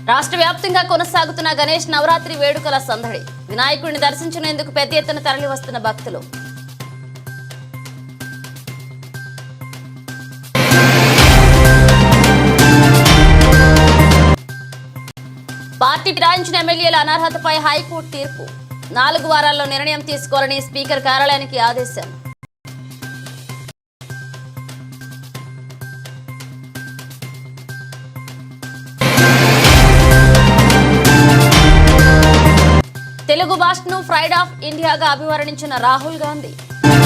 రాష్ట్ర వ్యాప్తంగా కొనసాగుతున్న గణేష్ నవరాత్రి వేడుకల సందడి. వినాయకుడిని దర్శించుకునేందుకు పెద్ద ఎత్తున తరలి వస్తున్న భక్తులు. పార్టీ ఫిరాయించిన ఎమ్మెల్యేల అనర్హతపై హైకోర్టు తీర్పు. 4 వారాల్లో నిర్ణయం తీసుకోవాలని స్పీకర్ కార్యాలయానికి ఆదేశం. తెలుగు భాషను ప్రైడ్ ఆఫ్ ఇండియాగా అభివర్ణించిన రాహుల్ గాంధీ.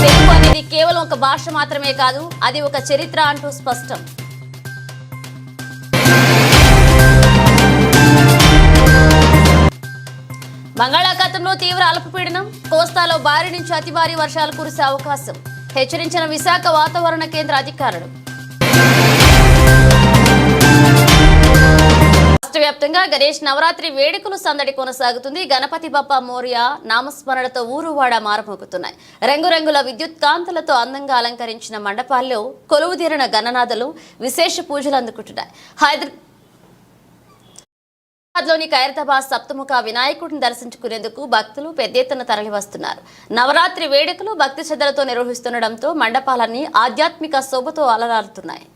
తెలుగు అనేది కేవలం ఒక భాష మాత్రమే కాదు, అది ఒక చరిత్ర అంటూ స్పష్టం. బంగాళాఖాతంలో తీవ్ర అల్పపీడనం, కోస్తాలో భారీ నుంచి అతి భారీ వర్షాలు కురిసే అవకాశం. హెచ్చరించిన విశాఖ వాతావరణ కేంద్ర అధికారులు. రాష్ట్ర వ్యాప్తంగా గణేష్ నవరాత్రి వేడుకలు సందడి కొనసాగుతుంది. గణపతి బప్ప మోరియా నామస్మరణతో ఊరువాడ మారుమోగుతున్నాయి. రంగురంగుల విద్యుత్ కాంతులతో అందంగా అలంకరించిన మండపాల్లో కొలువుదీరిన గణనాథులు విశేష పూజలు అందుకుంటున్నాయి. హైదరాబాద్లోని ఖైరతాబాద్ సప్తముఖ వినాయకుడిని దర్శించుకునేందుకు భక్తులు పెద్ద ఎత్తున తరలి వస్తున్నారు. నవరాత్రి వేడుకలు భక్తి శ్రద్ధలతో నిర్వహిస్తుండటంతో మండపాలన్నీ ఆధ్యాత్మిక శోభతో అలరారుతున్నాయి.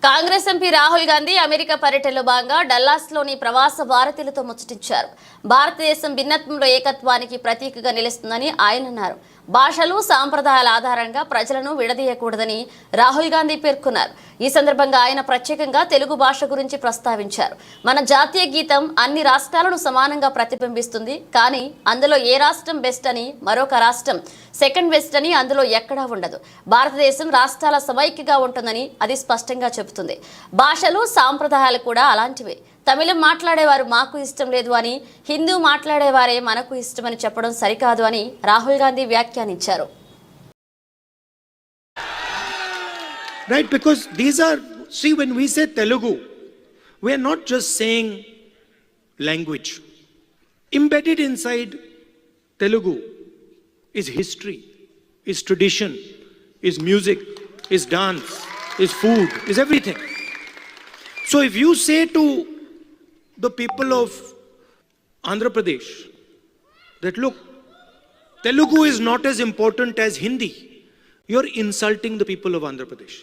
కాంగ్రెస్ ఎంపీ రాహుల్ గాంధీ అమెరికా పర్యటనలో భాగంగా డల్లాస్లోని ప్రవాస భారతీయులతో ముచ్చటించారు. భారతదేశం భిన్నత్వంలో ఏకత్వానికి ప్రతీకగా నిలుస్తుందని ఆయన అన్నారు. భాషలు సాంప్రదాయాల ఆధారంగా ప్రజలను విడదీయకూడదని రాహుల్ గాంధీ పేర్కొన్నారు. ఈ సందర్భంగా ఆయన ప్రత్యేకంగా తెలుగు భాష గురించి ప్రస్తావించారు. మన జాతీయ గీతం అన్ని రాష్ట్రాలను సమానంగా ప్రతిబింబిస్తుంది, కానీ అందులో ఏ రాష్ట్రం బెస్ట్ అని మరొక రాష్ట్రం సెకండ్ బెస్ట్ అని అందులో ఎక్కడా ఉండదు. భారతదేశం రాష్ట్రాల సమైక్యగా ఉంటుందని అది స్పష్టంగా చెబుతుంది. భాషలు సాంప్రదాయాలు కూడా అలాంటివే. తమిళం మాట్లాడేవారు మాకు ఇష్టం లేదు అని, హిందూ మాట్లాడేవారే మనకు ఇష్టమని చెప్పడం సరికాదు అని రాహుల్ గాంధీ వ్యాఖ్యానించారు. Right, because these are, see, when we say Telugu, we are not just saying language. Embedded inside Telugu is history, is tradition, is music, is dance, is food, is everything. So if you say to the people of Andhra Pradesh that look, Telugu is not as important as Hindi, you're insulting the people of Andhra Pradesh.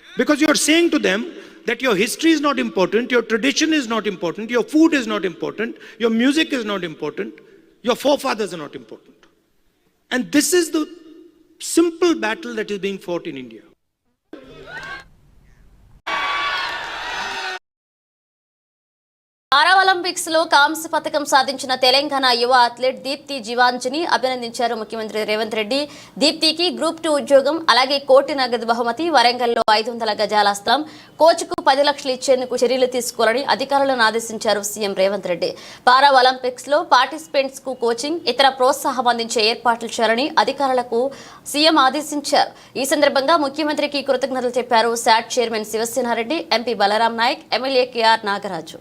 Because you're saying to them that your history is not important, your tradition is not important, your food is not important, your music is not important, your forefathers are not important. And this is the simple battle that is being fought in India. Para Olympics లో కాంస్య పథకం సాధించిన తెలంగాణ యువ athlete Deepti జీవాంజని అభినందించారు ముఖ్యమంత్రి Revanth Reddy. దీప్తికి group 2 ఉద్యోగం, అలాగే కోటి నగదు బహుమతి, వరంగల్లో 500 గజాల స్థలం, కోచ్కు 10 లక్షలు ఇచ్చేందుకు చర్యలు తీసుకోవాలని అధికారులను ఆదేశించారు సీఎం రేవంత్ రెడ్డి. పారా ఒలింపిక్స్ లో పార్టిసిపెంట్స్ కు కోచింగ్, ఇతర ప్రోత్సాహం అందించే ఏర్పాట్లు చేయాలని అధికారులకు సీఎం ఆదేశించారు. ఈ సందర్భంగా ముఖ్యమంత్రికి కృతజ్ఞతలు చెప్పారు SAT chairman Sivasena Reddy, MP Balaram Naik, MLA KR Nagaraju.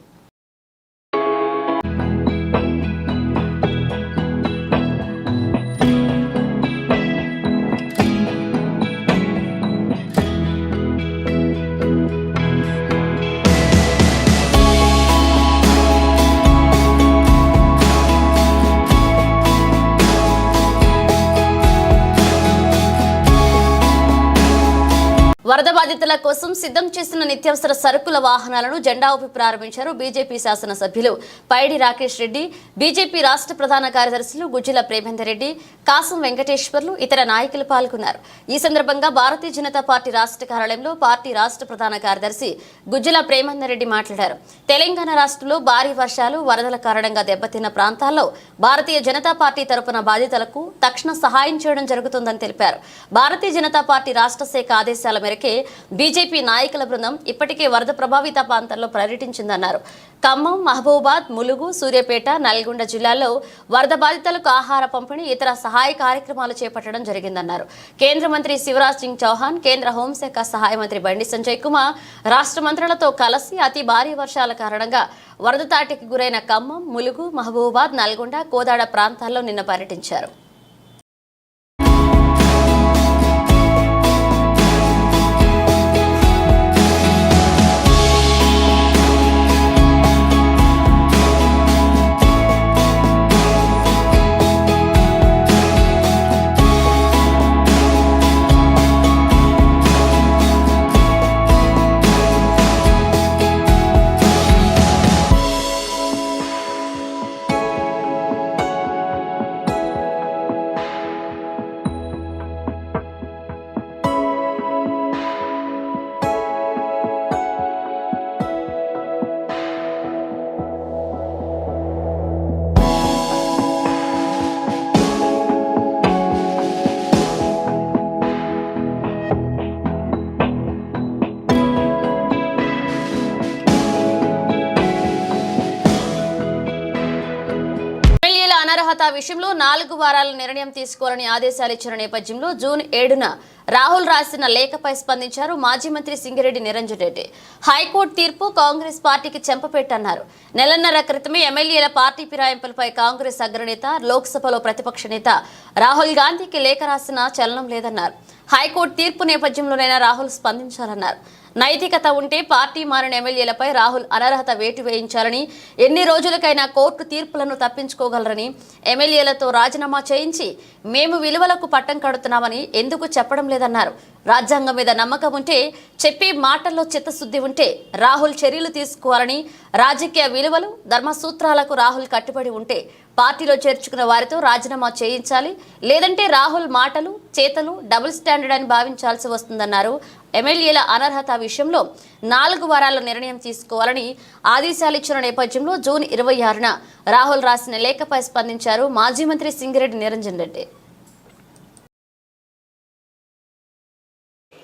వరద బాధితుల కోసం సిద్ధం చేసిన నిత్యావసర సరుకుల వాహనాలను జెండా ఊపి ప్రారంభించారు బీజేపీ శాసనసభ్యులు పైడి రాకేష్ రెడ్డి, బీజేపీ రాష్ట్ర ప్రధాన కార్యదర్శులు గుజ్జిల ప్రేమేందర్ రెడ్డి, కాసం వెంకటేశ్వర్లు, ఇతర నాయకులు పాల్గొన్నారు. ఈ సందర్భంగా భారతీయ జనతా పార్టీ రాష్ట్ర కార్యాలయంలో పార్టీ రాష్ట్ర ప్రధాన కార్యదర్శి గుజ్జిల ప్రేమేందర్ రెడ్డి మాట్లాడారు. తెలంగాణ రాష్ట్రంలో భారీ వర్షాలు, వరదల కారణంగా దెబ్బతిన్న ప్రాంతాల్లో భారతీయ జనతా పార్టీ తరపున బాధితులకు తక్షణ సహాయం చేయడం జరుగుతుందని తెలిపారు. భారతీయ జనతా పార్టీ రాష్ట్ర శాఖ ఆదేశాల మేరకు మేరకే బీజేపీ నాయకుల బృందం ఇప్పటికే వరద ప్రభావిత ప్రాంతాల్లో పర్యటించిందన్నారు. ఖమ్మం, మహబూబాద్, ములుగు, సూర్యాపేట, నల్గొండ జిల్లాల్లో వరద బాధితులకు ఆహార పంపిణీ, ఇతర సహాయ కార్యక్రమాలు చేపట్టడం జరిగిందన్నారు. కేంద్ర మంత్రి శివరాజ్ సింగ్ చౌహాన్, కేంద్ర హోంశాఖ సహాయ మంత్రి బండి సంజయ్ కుమార్ రాష్ట్ర మంత్రులతో కలిసి అతి భారీ వర్షాల కారణంగా వరద తాటికి గురైన ఖమ్మం, ములుగు, మహబూబాద్, నల్గొండ, కోదాడ ప్రాంతాల్లో నిన్న పర్యటించారు. అనర్హత విషయంలో 4 వారాల నిర్ణయం తీసుకోవాలని ఆదేశాలు ఇచ్చిన నేపథ్యంలో జూన్ 7న రాహుల్ రాసిన లేఖపై స్పందించారు మాజీ మంత్రి సింగిరెడ్డి నిరంజన్ రెడ్డి. హైకోర్టు తీర్పు కాంగ్రెస్ పార్టీకి చెంపపెట్టన్నారు. నెలన్నర క్రితమే ఎమ్మెల్యేల పార్టీ ఫిరాయింపులపై కాంగ్రెస్ అగ్రనేత, లోక్సభలో ప్రతిపక్ష నేత రాహుల్ గాంధీకి లేఖ రాసిన చలనం లేదన్నారు. హైకోర్టు తీర్పు నేపథ్యంలోనైనా రాహుల్ స్పందించాలన్నారు. నైతికత ఉంటే పార్టీ మారిన ఎమ్మెల్యేలపై రాహుల్ అనర్హత వేటు వేయించాలని, ఎన్ని రోజులకైనా కోర్టు తీర్పులను తప్పించుకోగలరని, ఎమ్మెల్యేలతో రాజీనామా చేయించి మేము విలువలకు పట్టం కడుతున్నామని ఎందుకు చెప్పడం లేదన్నారు. రాజ్యాంగం మీద నమ్మకం ఉంటే, చెప్పే మాటల్లో చిత్తశుద్ధి ఉంటే రాహుల్ చర్యలు తీసుకోవాలని, రాజకీయ విలువలు, ధర్మసూత్రాలకు రాహుల్ కట్టుబడి ఉంటే పార్టీలో చేర్చుకున్న వారితో రాజీనామా చేయించాలి. లేదంటే రాహుల్ మాటలు, చేతలు డబుల్ స్టాండర్డ్ అని భావించాల్సి వస్తుందన్నారు. ఎమ్మెల్యేల అనర్హత విషయంలో 4 వారాల నిర్ణయం తీసుకోవాలని ఆదేశాలు ఇచ్చిన నేపథ్యంలో జూన్ 26న రాహుల్ రాసిన లేఖపై స్పందించారు మాజీ మంత్రి సింగిరెడ్డి నిరంజన్ రెడ్డి.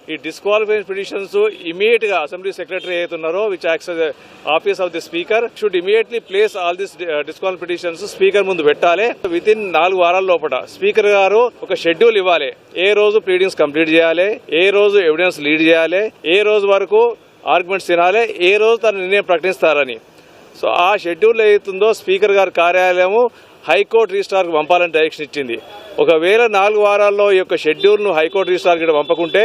ఈ డిస్క్వాలిఫైయింగ్ పిటిషన్స్ ఇమీడియట్ గా అసెంబ్లీ సెక్రటరీ అవుతున్నారో which acts office of the speaker should immediately place all this disqualifying petitions speaker ముందు పెట్టాలి. విత్ ఇన్ 4 వారాల లోపల స్పీకర్ గారు ఒక షెడ్యూల్ ఇవ్వాలి. ఏ రోజు ప్లీడింగ్స్ కంప్లీట్ చేయాలి, ఏ రోజు ఎవిడెన్స్ లీడ్ చేయాలి, ఏ రోజు వరకు ఆర్గ్యుమెంట్స్ తినాలి, ఏ రోజు తన నిర్ణయం ప్రకటిస్తారని. సో ఆ షెడ్యూల్ ఏదైతుందో స్పీకర్ గారి కార్యాలయము హైకోర్టు రిజిస్ట్రార్కి పంపాలని డైరెక్షన్ ఇచ్చింది. ఒకవేళ 4 వారాల్లో ఈ యొక్క షెడ్యూల్ను హైకోర్టు రిజిస్ట్రార్కి పంపకుంటే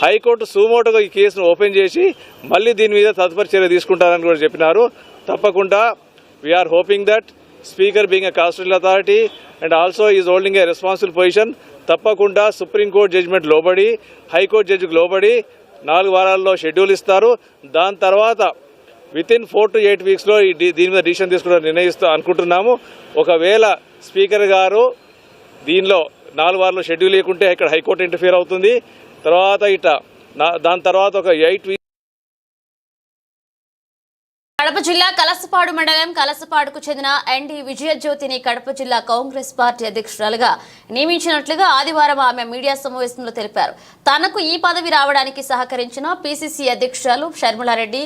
హైకోర్టు సుమోటోగా ఈ కేసును ఓపెన్ చేసి మళ్ళీ దీని మీద తదుపరి చర్య తీసుకుంటారని కూడా చెప్పినారు. తప్పకుండా we're hoping that speaker being a constitutional authority and also is holding a responsible position, తప్పకుండా సుప్రీంకోర్టు జడ్జిమెంట్ లోబడి, హైకోర్టు జడ్జికి లోబడి 4 వారాల్లో షెడ్యూల్ ఇస్తారు. దాని తర్వాత వితిన్ 4 to 8 వీక్స్లో దీని మీద డిసిషన్ తీసుకుంటారు నిర్ణయిస్తూ అనుకుంటున్నాము. ఒకవేళ స్పీకర్ గారు దీనిలో 4 వారాల్లో షెడ్యూల్ లేకుంటే ఇక్కడ హైకోర్టు ఇంటర్ఫియర్ అవుతుంది. తర్వాత దాని తర్వాత ఒక 8 వీక్స్. కడప జిల్లా కలసపాడు మండలం కలసపాడుకు చెందిన ఎన్డి విజయజ్యోతిని కడప జిల్లా కాంగ్రెస్ పార్టీ అధ్యక్షురాలుగా నియమించినట్లుగా ఆదివారం ఆమె మీడియా సమావేశంలో తెలిపారు. తనకు ఈ పదవి రావడానికి సహకరించిన పిసిసి అధ్యక్షురాలు షర్మిలారెడ్డి,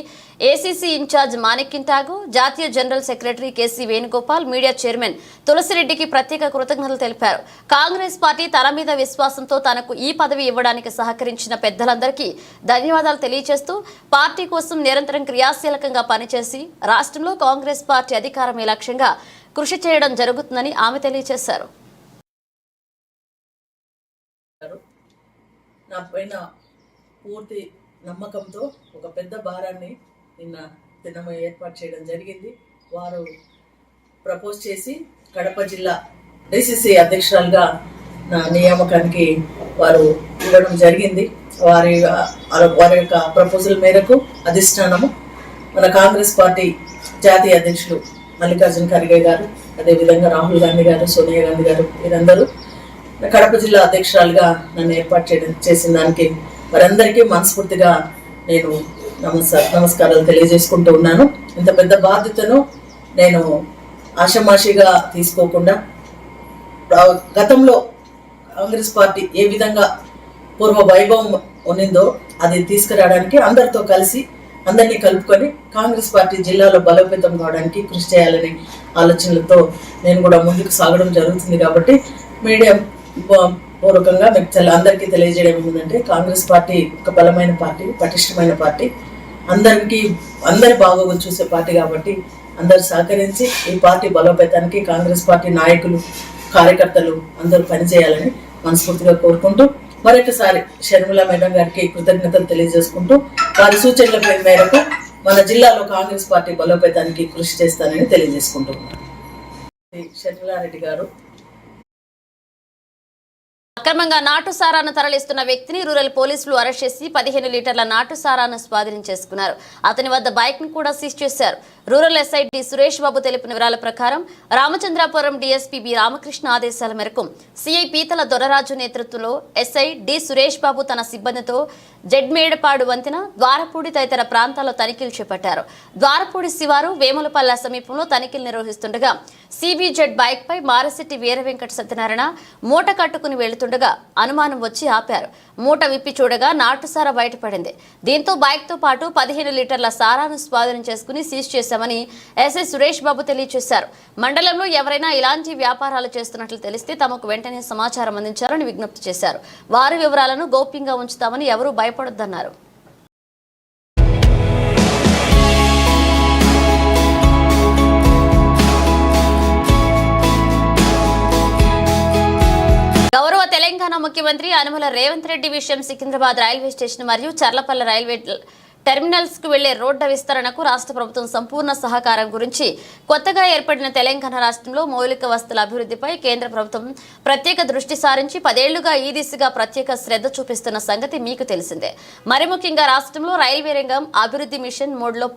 ఏసీసీ ఇన్ఛార్జ్ మాణిక్యంఠాగు, జాతీయ general secretary KC Venugopal, media chairman తులసిరెడ్డికి ప్రత్యేక కృతజ్ఞతలు తెలిపారు. కాంగ్రెస్ పార్టీ తన మీద విశ్వాసంతో తనకు ఈ పదవి ఇవ్వడానికి సహకరించిన పెద్దలందరికీ ధన్యవాదాలు తెలియజేస్తూ పార్టీ కోసం నిరంతరం క్రియాశీలకంగా పనిచేసి రాష్ట్రంలో కాంగ్రెస్ పార్టీ అధికారమే లక్ష్యంగా కృషి చేయడం జరుగుతుందని ఆమె తెలియజేశారు. నా పైన పూర్తి నమ్మకంతో ఒక పెద్ద భారాన్ని నిన్న దినం ఏర్పాటు చేయడం జరిగింది. వారు ప్రపోజ్ చేసి కడప జిల్లా డిసిసి అధ్యక్షురాలుగా నా నియామకానికి వారు ఇవ్వడం జరిగింది. వారి యొక్క ప్రపోజల్ మేరకు అధిష్టానము మన కాంగ్రెస్ పార్టీ జాతీయ అధ్యక్షులు మల్లికార్జున ఖర్గే గారు, అదేవిధంగా రాహుల్ గాంధీ గారు, సోనియా గాంధీ గారు, వీరందరూ కడప జిల్లా అధ్యక్షురాలుగా నన్ను ఏర్పాటు చేసిన దానికి వారందరికీ మనస్ఫూర్తిగా నేను నమస్కారాలు తెలియజేసుకుంటూ ఉన్నాను. ఇంత పెద్ద బాధ్యతను నేను ఆషామాషిగా తీసుకోకుండా గతంలో కాంగ్రెస్ పార్టీ ఏ విధంగా పూర్వ వైభవం ఉన్నిందో అది తీసుకురావడానికి అందరితో కలిసి అందరినీ కలుపుకొని కాంగ్రెస్ పార్టీ జిల్లాలో బలోపేతం కావడానికి కృషి చేయాలని ఆలోచనలతో నేను కూడా ముందుకు సాగడం జరుగుతుంది. కాబట్టి మీడియా పూర్వకంగా మీకు అందరికీ తెలియజేయడం ఏంటంటే కాంగ్రెస్ పార్టీ ఒక బలమైన పార్టీ, పటిష్టమైన పార్టీ, అందరి బాగోగులు చూసే పార్టీ. కాబట్టి అందరు సహకరించి ఈ పార్టీ బలోపేతానికి కాంగ్రెస్ పార్టీ నాయకులు, కార్యకర్తలు అందరూ పనిచేయాలని మనస్ఫూర్తిగా కోరుకుంటూ మరొకసారి షర్మిల మేడం గారికి కృతజ్ఞతలు తెలియజేసుకుంటూ వారి సూచనల మేరకు మన జిల్లాలో కాంగ్రెస్ పార్టీ బలోపేతానికి కృషి చేస్తానని తెలియజేసుకుంటున్నాను. షర్మిలారెడ్డి గారు అక్రమంగా నాటు సారాను తరలిస్తున్న వ్యక్తిని రూరల్ పోలీసులు అరెస్ట్ చేసి 15 లీటర్ల నాటు సారాను స్వాధీనం చేసుకున్నారు. అతని వద్ద బైక్ ను కూడా సీజ్ చేశారు. Rural SI D Suresh Babu తెలిపిన వివరాల ప్రకారం రామచంద్రాపురం డీఎస్పీ బి రామకృష్ణ ఆదేశాల మేరకు సిఐ పీతల దొరరాజు నేతృత్వంలో ఎస్ఐ డి సురేష్ బాబు తన సిబ్బందితో జడ్మేడపాడు వంతెన, ద్వారపూడి తదితర ప్రాంతాల్లో తనిఖీలు చేపట్టారు. ద్వారపూడి శివారు వేములపల్ల సమీపంలో తనిఖీలు నిర్వహిస్తుండగా సిబిజెడ్ బైక్ పై మారశెట్టి వీర వెంకట సత్యనారాయణ మూట కట్టుకుని వెళుతుండగా అనుమానం వచ్చి ఆపారు. మూట విప్పి చూడగా నాటు సారా బయటపడింది. దీంతో బైక్ తో పాటు 15 లీటర్ల సారాను స్వాధీనం చేసుకుని సీజ్ చేశామని ఎస్ఐ సురేష్ బాబు తెలియజేశారు. మండలంలో ఎవరైనా ఇలాంటి వ్యాపారాలు చేస్తున్నట్లు తెలిస్తే తమకు వెంటనే సమాచారం అందించారని విజ్ఞప్తి చేశారు. వారి వివరాలను గోప్యంగా ఉంచుతామని ఎవరూ భయపడొద్దన్నారు. గౌరవ తెలంగాణ ముఖ్యమంత్రి యనమల రేవంత్ రెడ్డి విషయం సికింద్రాబాద్ రైల్వే స్టేషన్ మరియు చర్లపల్లి రైల్వే టెర్మినల్స్ కు వెళ్లే రోడ్ల విస్తరణకు రాష్ట్ర ప్రభుత్వం సంపూర్ణ సహకారం గురించి కొత్తగా ఏర్పడిన తెలంగాణ రాష్ట్రంలో మౌలిక వసతుల అభివృద్ధిపై కేంద్ర ప్రభుత్వం ప్రత్యేక దృష్టి సారించి 10 ఏళ్లుగా ఈ దిశగా ప్రత్యేక శ్రద్ధ చూపిస్తున్న సంగతి మీకు తెలిసిందే. మరి ముఖ్యంగా రాష్ట్రంలో రైల్వే రంగం అభివృద్ధి మిషన్ మోడ్లో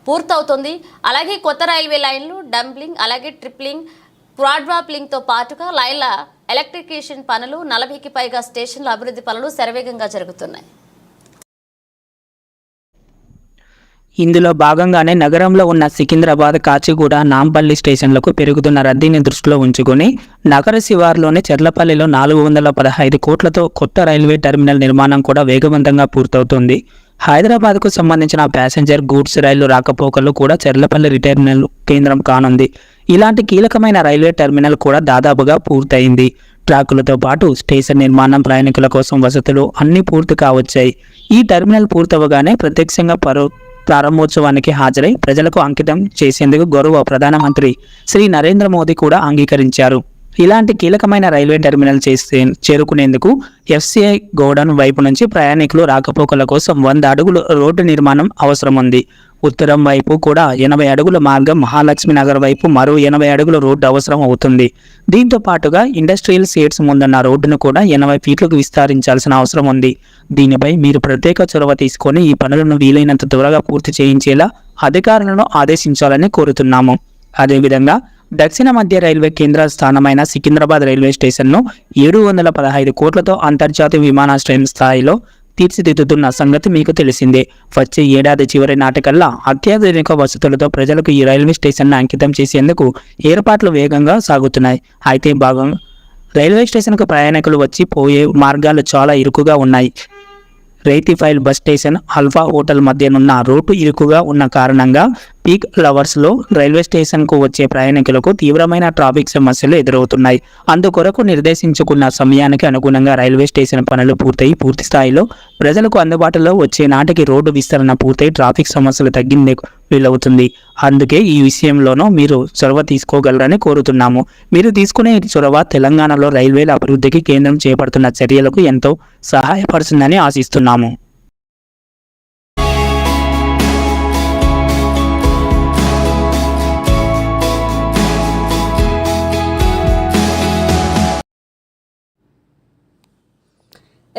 పూర్తవుతోంది. అలాగే కొత్త రైల్వే లైన్లు డంబ్లింగ్, అలాగే ట్రిప్లింగ్, క్వాడ్రాప్లింగ్ తో పాటుగా లైన్ల ఎలక్ట్రిఫికేషన్ పనులు, 40కి పైగా స్టేషన్ల అభివృద్ధి పనులు శరవేగంగా జరుగుతున్నాయి. ఇందులో భాగంగానే నగరంలో ఉన్న సికింద్రాబాద్, కాచిగూడ, నాంపల్లి స్టేషన్లకు పెరుగుతున్న రద్దీని దృష్టిలో ఉంచుకుని నగర శివారులోని చెర్లపల్లిలో 415 కోట్లతో కొత్త రైల్వే టెర్మినల్ నిర్మాణం కూడా వేగవంతంగా పూర్తవుతోంది. హైదరాబాద్కు సంబంధించిన ప్యాసింజర్ గూడ్స్ రైలు రాకపోకలు కూడా చెర్లపల్లి టెర్మినల్ కేంద్రం కానుంది. ఇలాంటి కీలకమైన రైల్వే టెర్మినల్ కూడా దాదాపుగా పూర్తయింది. ట్రాకులతో పాటు స్టేషన్ నిర్మాణం, ప్రయాణికుల కోసం వసతులు అన్నీ పూర్తి కావచ్చాయి. ఈ టెర్మినల్ పూర్తవగానే ప్రత్యక్షంగా ప్రారంభోత్సవానికి హాజరై ప్రజలకు అంకితం చేసేందుకు గౌరవ ప్రధానమంత్రి శ్రీ నరేంద్ర మోదీ కూడా అంగీకరించారు. ఇలాంటి కీలకమైన రైల్వే టెర్మినల్ చేరుకునేందుకు ఎఫ్సిఐ గోడౌన్ వైపు నుంచి ప్రయాణికులు రాకపోకల కోసం 100 అడుగుల రోడ్డు నిర్మాణం అవసరం ఉంది. ఉత్తరం వైపు కూడా 80 అడుగుల మార్గం, మహాలక్ష్మి నగర్ వైపు మరో 80 అడుగుల రోడ్డు అవసరం అవుతుంది. దీంతో పాటుగా ఇండస్ట్రియల్ సైట్స్ ముందున్న రోడ్డును కూడా 80 ఫీట్లకు విస్తరించాల్సిన అవసరం ఉంది. దీనిపై మీరు ప్రత్యేక చొరవ తీసుకొని ఈ పనులను వీలైనంత త్వరగా పూర్తి చేయించేలా అధికారులను ఆదేశించాలని కోరుతున్నాము. అదేవిధంగా దక్షిణ మధ్య రైల్వే కేంద్ర స్థానమైన సికింద్రాబాద్ రైల్వే స్టేషన్ను 715 కోట్లతో అంతర్జాతీయ విమానాశ్రయం స్థాయిలో తీర్చిదిద్దుతున్న సంగతి మీకు తెలిసిందే. వచ్చే ఏడాది చివరి నాటికల్లా అత్యాధునిక వసతులతో ప్రజలకు ఈ రైల్వే స్టేషన్ను అంకితం చేసేందుకు ఏర్పాట్లు వేగంగా సాగుతున్నాయి. అయితే భాగంగా రైల్వే స్టేషన్కు ప్రయాణికులు వచ్చి పోయే మార్గాలు చాలా ఇరుకుగా ఉన్నాయి. రైతిఫైల్ బస్ స్టేషన్, అల్ఫా హోటల్ మధ్యనున్న రోడ్డు ఇరుకుగా ఉన్న కారణంగా పీక్ లవర్స్లో రైల్వే స్టేషన్కు వచ్చే ప్రయాణికులకు తీవ్రమైన ట్రాఫిక్ సమస్యలు ఎదురవుతున్నాయి. అందుకొరకు నిర్దేశించుకున్న సమయానికి అనుగుణంగా రైల్వే స్టేషన్ పనులు పూర్తి స్థాయిలో ప్రజలకు అందుబాటులో వచ్చే నాటికి రోడ్డు విస్తరణ పూర్తయి ట్రాఫిక్ సమస్యలు తగ్గిందేకు వీలవుతుంది. అందుకే ఈ విషయంలోనూ మీరు చొరవ తీసుకోగలరని కోరుతున్నాము. మీరు తీసుకునే చొరవ తెలంగాణలో రైల్వేల అభివృద్ధికి కేంద్రం చేపడుతున్న చర్యలకు ఎంతో సహాయపడుతుందని ఆశిస్తున్నాము.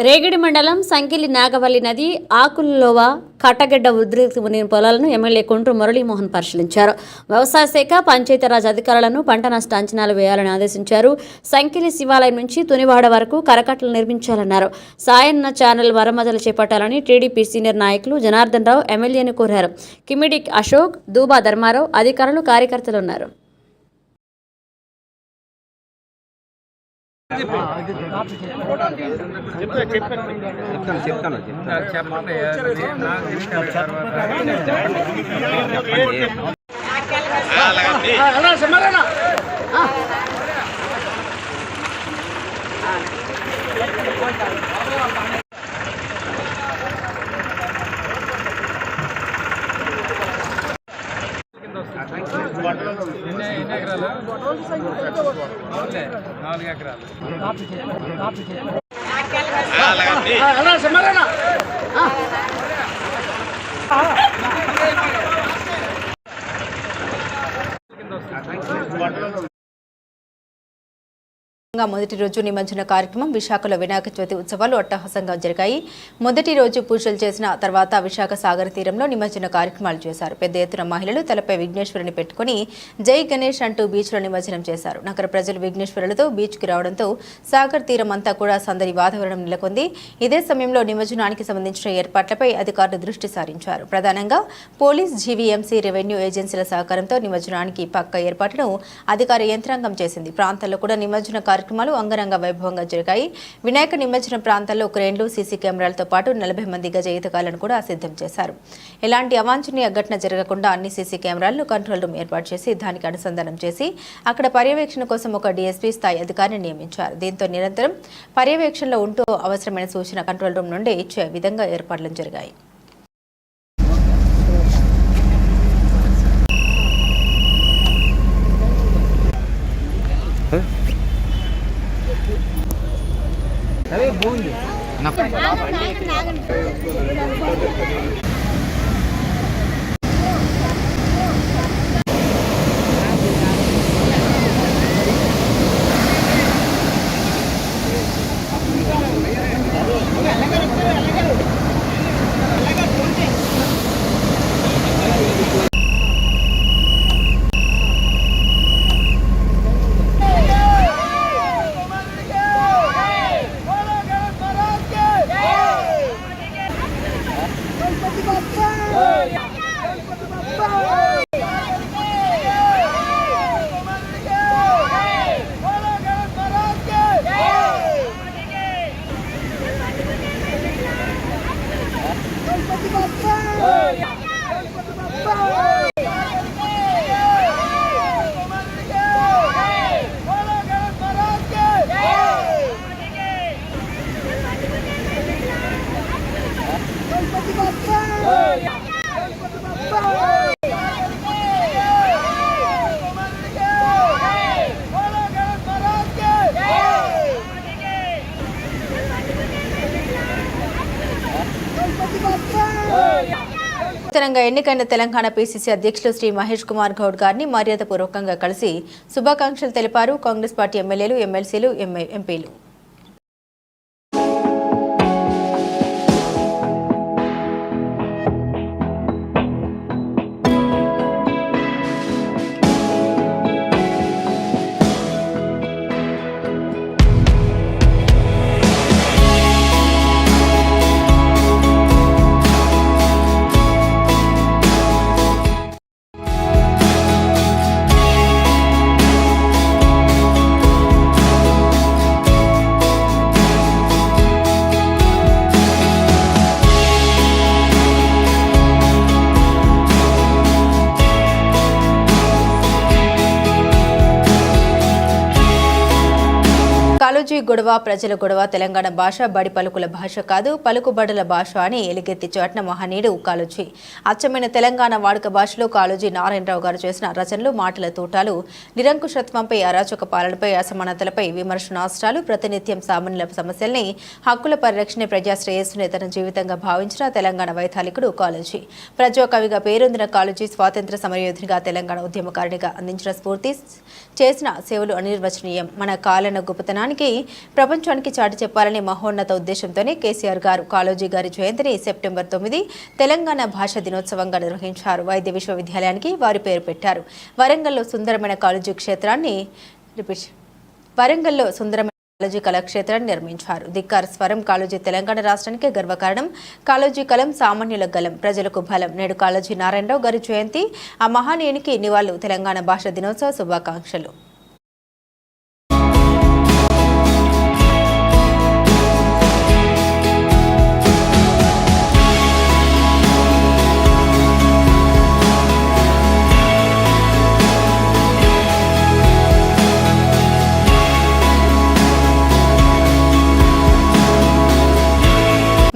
రేగిడి మండలం సంకిలి నాగవల్లి నది ఆకుల్లోవ కట్టగడ్డ ఉధృతి పొలాలను ఎమ్మెల్యే కొండ్రు మురళీమోహన్ పరిశీలించారు. వ్యవసాయ శాఖ, పంచాయతీరాజ్ అధికారులను పంట నష్ట అంచనాలు వేయాలని ఆదేశించారు. సంకిలి శివాలయం నుంచి తునివాడ వరకు కరకట్టలు నిర్మించాలన్నారు. సాయన్న ఛానల్ మరమ్మతులు చేపట్టాలని టీడీపీ సీనియర్ నాయకులు జనార్దన్ రావు ఎమ్మెల్యేను కోరారు. కిమిడిక్ అశోక్, దూబా ధర్మారావు, అధికారులు, కార్యకర్తలు ఉన్నారు. మొదటి రోజు నిమజ్జన కార్యక్రమం విశాఖలో వినాయక చవితి ఉత్సవాలు అట్టహాసంగా జరిగాయి. మొదటి రోజు పూజలు చేసిన తర్వాత విశాఖ సాగర తీరంలో నిమజ్జన కార్యక్రమాలు చేశారు. పెద్ద ఎత్తున మహిళలు తలపై విఘ్నేశ్వరుని పెట్టుకుని జై గణేష్ అంటూ బీచ్లో నిమజ్జనం చేశారు. నగర ప్రజలు విఘ్నేశ్వరులతో బీచ్కి రావడంతో సాగర్ తీరం అంతా కూడా సందడి వాతావరణం నెలకొంది. ఇదే సమయంలో నిమజ్జనానికి సంబంధించిన ఏర్పాట్లపై అధికారులు దృష్టి సారించారు. ప్రధానంగా పోలీస్, జీవీఎంసీ, రెవెన్యూ ఏజెన్సీల సహకారంతో నిమజ్జనానికి పక్కా ఏర్పాట్లను అధికార యంత్రాంగం చేసింది. ప్రాంతాల్లో కూడా నిమజ్జన కార్యక్రమాలు అంగరంగ వైభవంగా జరిగాయి. వినాయక నిమజ్జన ప్రాంతాల్లో క్రేన్లు, సీసీ కెమెరాలతో పాటు 40 మంది గజ ఈతగాళ్లను కూడా సిద్ధం చేశారు. ఎలాంటి అవాంఛనీయ ఘటన జరగకుండా అన్ని సీసీ కెమెరాలను కంట్రోల్ రూమ్ ఏర్పాటు చేసి దానికి అనుసంధానం చేసి అక్కడ పర్యవేక్షణ కోసం ఒక డీఎస్పీ స్థాయి అధికారిని నియమించారు. దీంతో నిరంతరం పర్యవేక్షణలో ఉంటూ అవసరమైన సూచన కంట్రోల్ రూమ్ నుండి ఇచ్చే విధంగా ఏర్పాట్లు జరిగాయి. నూతనంగా ఎన్నికైన తెలంగాణ పీసీసీ అధ్యక్షులు శ్రీ మహేష్ కుమార్ గౌడ్ గారిని మర్యాదపూర్వకంగా కలిసి శుభాకాంక్షలు తెలిపారు కాంగ్రెస్ పార్టీ ఎమ్మెల్యేలు, ఎమ్మెల్సీలు, ఎంపీలు. కాలోజీ గొడవ ప్రజల గొడవ, తెలంగాణ భాష బడి పలుకుల భాష కాదు పలుకుబడుల భాష అని ఎలుగెత్తి చాటిన మహనీయుడు కాళోజీ. అచ్చమైన తెలంగాణ వాడుక భాషలో కాళోజీ నారాయణరావు గారు చేసిన రచనలు, మాటల తూటాలు నిరంకుశత్వంపై, అరాచక పాలనపై, అసమానతలపై విమర్శనాస్త్రాలు ప్రతినిత్యం సామాన్యుల సమస్యల్ని, హక్కుల పరిరక్షణ, ప్రజా శ్రేయస్సుని తన జీవితంగా భావించిన తెలంగాణ వైతాళికుడు కాళోజీ. ప్రజాకవిగా పేరొందిన కాళోజీ స్వాతంత్ర సమరయోధునిగా, తెలంగాణ ఉద్యమకారునిగా అందించిన స్ఫూర్తి, చేసిన సేవలు అనిర్వచనీయం. మన కాలన గొప్పతనానికి ప్రపంచానికి చాటి చెప్పాలని మహోన్నత ఉద్దేశంతోనే కేసీఆర్ గారు కాళోజీ గారి జయంతిని సెప్టెంబర్ 9 తెలంగాణ భాషా దినోత్సవంగా నిర్వహించారు. వైద్య విశ్వవిద్యాలయానికి వారి పేరు పెట్టారు. వరంగల్లో సుందరమైన కాళోజీ కళాక్షేత్రాన్ని నిర్మించారు. ధిక్కార్ స్వరం కాళోజీ తెలంగాణ రాష్ట్రానికి గర్వకారణం. కాళోజీ కలం సామాన్యుల గలం, ప్రజలకు బలం. నేడు కాళోజీ నారాయణరావు గారి జయంతి. ఆ మహానీయునికి నివాళులు. తెలంగాణ భాషా దినోత్సవ శుభాకాంక్షలు.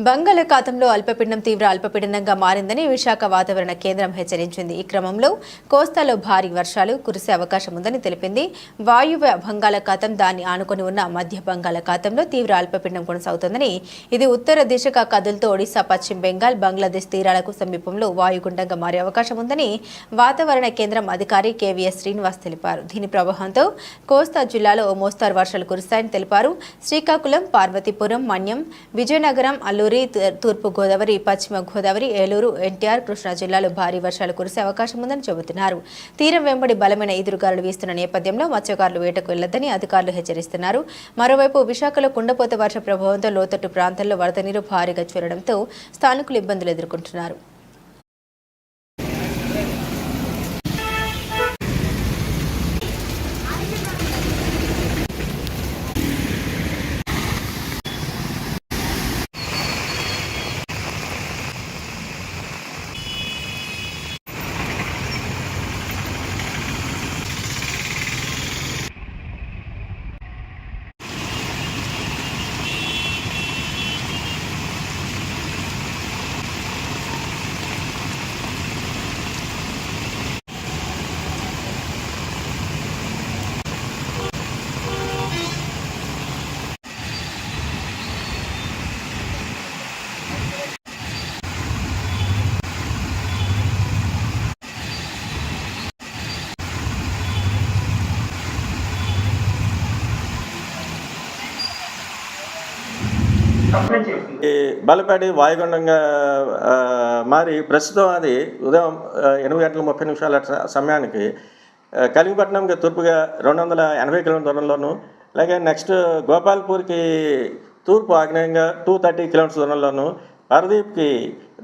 బంగాళాఖాతంలో అల్పపీడనం తీవ్ర అల్పపీడనంగా మారిందని విశాఖ వాతావరణ కేంద్రం హెచ్చరించింది. ఈ క్రమంలో కోస్తాలో భారీ వర్షాలు కురిసే అవకాశం ఉందని తెలిపింది. వాయువ్య బంగాళాఖాతం దాన్ని ఆనుకొని ఉన్న మధ్య బంగాళాఖాతంలో తీవ్ర అల్పపీడనం కొనసాగుతోందని, ఇది ఉత్తర దిశగా కదులుతూ ఒడిశా, పశ్చిమ బెంగాల్, బంగ్లాదేశ్ తీరాలకు సమీపంలో వాయుగుండంగా మారే అవకాశం ఉందని వాతావరణ కేంద్రం అధికారి కేవీఎస్ శ్రీనివాస్ తెలిపారు. దీని ప్రభావంతో కోస్తా జిల్లాలో ఓ మోస్తారు వర్షాలు కురుస్తాయని తెలిపారు. శ్రీకాకుళం, పార్వతీపురం, మన్యం, విజయనగరం, అల్లూరి, తూర్పు గోదావరి, పశ్చిమ గోదావరి, ఏలూరు, ఎన్టీఆర్, కృష్ణా జిల్లాలో భారీ వర్షాలు కురిసే అవకాశం ఉందని చెబుతున్నారు. తీరం వెంబడి బలమైన ఈదురుగాలులు వీస్తున్న నేపథ్యంలో మత్స్యకారులు వేటకు వెళ్లొద్దని అధికారులు హెచ్చరిస్తున్నారు. మరోవైపు విశాఖలో కుండపోత వర్ష ప్రభావంతో లోతట్టు ప్రాంతాల్లో వరద నీరు భారీగా చేరడంతో స్థానికులు ఇబ్బందులు ఎదుర్కొంటున్నారు. బలపడి వాయుగుండంగా మారి ప్రస్తుతం అది ఉదయం 8:30 సమయానికి కలింగపట్నంకి తూర్పుగా 280 కిలోమీటర్ల దూరంలోను, అలాగే నెక్స్ట్ గోపాల్పూర్కి తూర్పు ఆగ్నేయంగా 230 కిలోమీటర్ల దూరంలోను, పారదీప్కి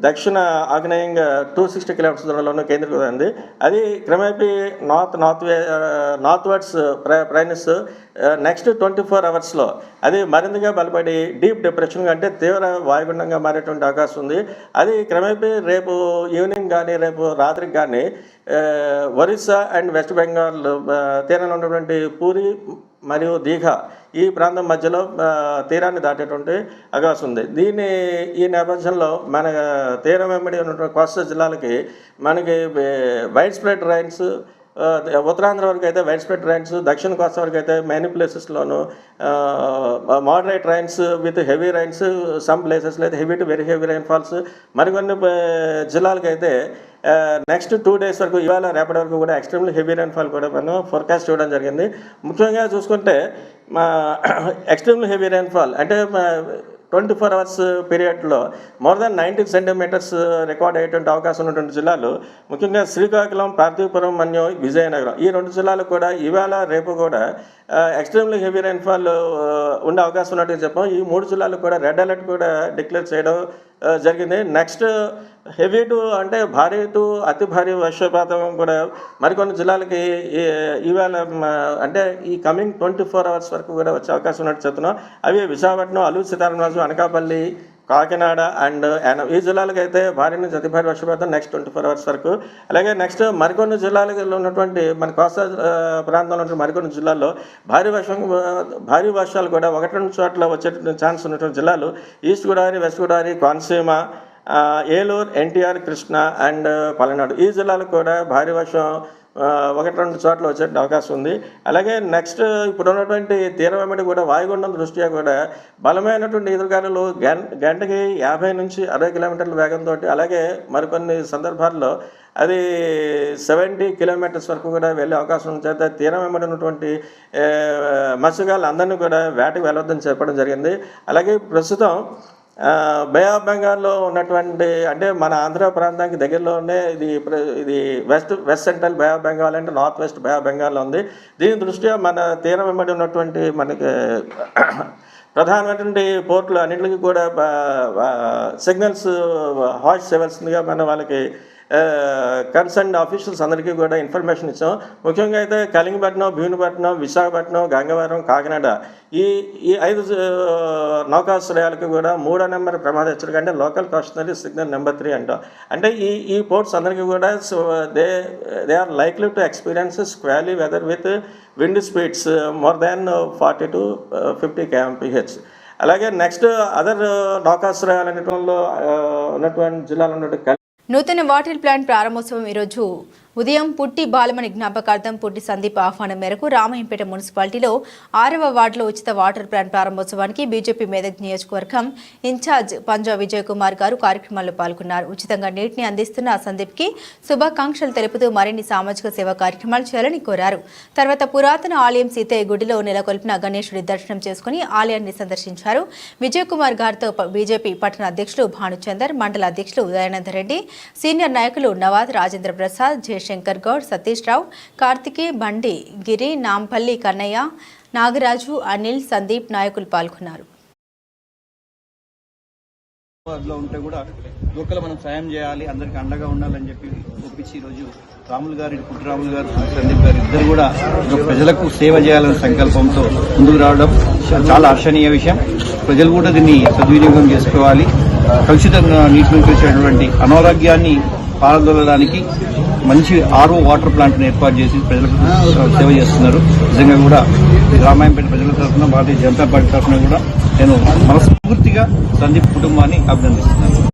దక్షిణ ఆగ్నేయంగా 260 కిలోమీటర్స్ దూరంలోనూ కేంద్రీకృతమైంది. అది క్రమేపీ నార్త్ వర్డ్స్ ప్రయాణిస్తూ నెక్స్ట్ 24 అవర్స్లో అది మరింతగా బలపడి డీప్ డిప్రెషన్గా, అంటే తీవ్ర వాయుగుండంగా మారేటువంటి అవకాశం ఉంది. అది క్రమేపీ రేపు ఈవినింగ్ కానీ రేపు రాత్రికి కానీ ఒరిస్సా అండ్ వెస్ట్ బెంగాల్ తీరంలో ఉన్నటువంటి పూరి మరియు దీఘా ఈ ప్రాంతం మధ్యలో తీరాన్ని దాటేటువంటి అవకాశం ఉంది. ఈ నేపథ్యంలో మన తీరం వెంబడి ఉన్నటువంటి కోస్తా జిల్లాలకి మనకి వైడ్ స్ప్రెడ్ రైన్స్, ఉత్తరాంధ్ర వరకు అయితే వైడ్ స్ప్రెడ్ రైన్స్, దక్షిణ కోస్తా వరకు అయితే మెనీ ప్లేసెస్లోను moderate rains with heavy rains, some ప్లేసెస్లో అయితే heavy to very heavy rain falls, మరికొన్ని జిల్లాలకైతే నెక్స్ట్ 2 days వరకు, ఇవాళ రేపటి వరకు కూడా ఎక్స్ట్రీమ్లీ హెవీ రైన్ఫాల్ కూడా మనం ఫోర్కాస్ట్ చేయడం జరిగింది. ముఖ్యంగా చూసుకుంటే ఎక్స్ట్రీమ్లీ హెవీ రైన్ఫాల్ అంటే 24 hours పీరియడ్లో మోర్ దాన్ 90 centimeters రికార్డ్ అయ్యేటువంటి అవకాశం ఉన్నటువంటి జిల్లాలు ముఖ్యంగా శ్రీకాకుళం, పార్వతీపురం, మన్యం, విజయనగరం ఈ 2 జిల్లాలు కూడా ఇవాళ రేపు కూడా ఎక్స్ట్రీమ్లీ హెవీ రైన్ఫాల్ ఉండే అవకాశం ఉన్నట్టుగా చెప్పాం. ఈ 3 జిల్లాలు కూడా రెడ్ అలర్ట్ కూడా డిక్లేర్ చేయడం జరిగింది. నెక్స్ట్ హెవీ టు అంటే భారీ టు అతి భారీ వర్షపాతం కూడా మరికొన్ని జిల్లాలకి ఇవాళ అంటే ఈ కమింగ్ 24 hours వరకు కూడా వచ్చే అవకాశం ఉన్నట్టు చెప్తున్నాం. అవి విశాఖపట్నం, అల్లూరు సీతారామరాజు, అనకాపల్లి, కాకినాడ అండ్ ఈ జిల్లాలకు అయితే భారీ నుంచి అతి భారీ వర్షపాతం నెక్స్ట్ 24 hours వరకు. అలాగే నెక్స్ట్ మరికొన్ని జిల్లాలలో ఉన్నటువంటి మన కోస్తా ప్రాంతంలో ఉన్న మరికొన్ని జిల్లాల్లో భారీ వర్షాలు కూడా 1-2 చోట్ల వచ్చే ఛాన్స్ ఉన్నటువంటి జిల్లాలు east Godavari, west Godavari, Konaseema, Eluru, NTR, Krishna and Palnadu ఈ జిల్లాలకు కూడా భారీ వర్షం 1-2 చోట్ల వచ్చే అవకాశం ఉంది. అలాగే నెక్స్ట్ ఇప్పుడు ఉన్నటువంటి తీరం వెంబడి కూడా వాయుగుండం దృష్ట్యా కూడా బలమైనటువంటి ఎదురుగాలులు గంటకి 50 నుంచి 60 కిలోమీటర్ల వేగంతో, అలాగే మరికొన్ని సందర్భాల్లో అది 70 kilometers వరకు కూడా వెళ్ళే అవకాశం చేత తీరం వెంబడి ఉన్నటువంటి మత్స్యకారులు అందరినీ కూడా వేటకు వెళ్ళొద్దని చెప్పడం జరిగింది. అలాగే ప్రస్తుతం బే ఆఫ్ బెంగాల్లో ఉన్నటువంటి అంటే మన ఆంధ్ర ప్రాంతానికి దగ్గరలోనే ఇది west central bay of Bengal అంటే నార్త్ వెస్ట్ బే ఆఫ్ బెంగాల్లో ఉంది. దీని దృష్ట్యా మన తీరం వెంబడి ఉన్నటువంటి మనకి ప్రధానమైనటువంటి పోర్టులు అన్నింటికి కూడా సిగ్నల్స్ హాష్ సెవెల్స్గా మన వాళ్ళకి కన్సర్న్ ఆఫీషియల్స్ అందరికీ కూడా ఇన్ఫర్మేషన్ ఇచ్చాం. ముఖ్యంగా అయితే కలింగపట్నం, భీమునిపట్నం, విశాఖపట్నం, గంగవరం, కాకినాడ ఈ 5 నౌకాశ్రయాలకు కూడా 3వ నెంబర్ ప్రమాద హెచ్చరిక అంటే లోకల్ కాషనరీ సిగ్నల్ నెంబర్ 3 అంటాం. అంటే ఈ పోర్ట్స్ అందరికీ కూడా they are likely to experience squally weather with wind speeds more than 40 to 50 kmph. అలాగే నెక్స్ట్ అదర్ నౌకాశ్రయాలు అనేటువంటి ఉన్నటువంటి జిల్లాలో ఉన్నటువంటి నూతన వాటర్ ప్లాంట్ ప్రారంభోత్సవం ఈరోజు ఉదయం పుట్టి బాలమణి జ్ఞాపకార్థం పుట్టి సందీప్ ఆహ్వానం మేరకు రామాయంపేట మున్సిపాలిటీలో 6వ వార్డులో ఉచిత వాటర్ ప్లాంట్ ప్రారంభోత్సవానికి బీజేపీ మెదక్ నియోజకవర్గం ఇన్ఛార్జ్ పంజా విజయ్ కుమార్ గారు కార్యక్రమాల్లో పాల్గొన్నారు. ఉచితంగా నీటిని అందిస్తున్న సందీప్కి శుభాకాంక్షలు తెలుపుతూ మరిన్ని సామాజిక సేవా కార్యక్రమాలు చేయాలని కోరారు. తర్వాత పురాతన ఆలయం సీతయ్య గుడిలో నెలకొల్పిన గణేశుడి దర్శనం చేసుకుని ఆలయాన్ని సందర్శించారు. విజయ్ కుమార్ గారితో బీజేపీ పట్టణ అధ్యక్షులు భానుచందర్, మండల అధ్యక్షులు ఉదయానంద రెడ్డి, సీనియర్ నాయకులు నవాజ్, రాజేంద్ర ప్రసాద్, జయశంకర్ గౌడ్, సతీష్ రావు, కార్తికే, బండి, గిరి, నాంపల్లి కన్నయ్య, నాగరాజు, అనిల్, సందీప్ నాయకులు పాల్గొన్నారు. ఉంటే కూడా లోకల్ మనం సాయం చేయాలి, అందరికి అండగా ఉండాలని చెప్పి ఒప్పించి ఈరోజు రాములు గారు, పుట్టి రాములు గారు, సందీప్ గారు ఇద్దరు కూడా ప్రజలకు సేవ చేయాలనే సంకల్పంతో ముందుకు రావడం చాలా హర్షణీయ విషయం. ప్రజలు కూడా దీన్ని సద్వినియోగం చేసుకోవాలి. కలుషితంగా నీటి నుంచి వచ్చేటువంటి అనారోగ్యాన్ని పారదోలడానికి మంచి ఆర్ఓ వాటర్ ప్లాంట్ను ఏర్పాటు చేసి ప్రజలకు సేవ చేస్తున్నారు. నిజంగా కూడా రామాయంపేట ప్రజల తరఫున, భారతీయ జనతా పార్టీ తరఫున కూడా నేను మనస్ఫూర్తిగా సందీప్ కుటుంబాన్ని అభినందిస్తున్నాను.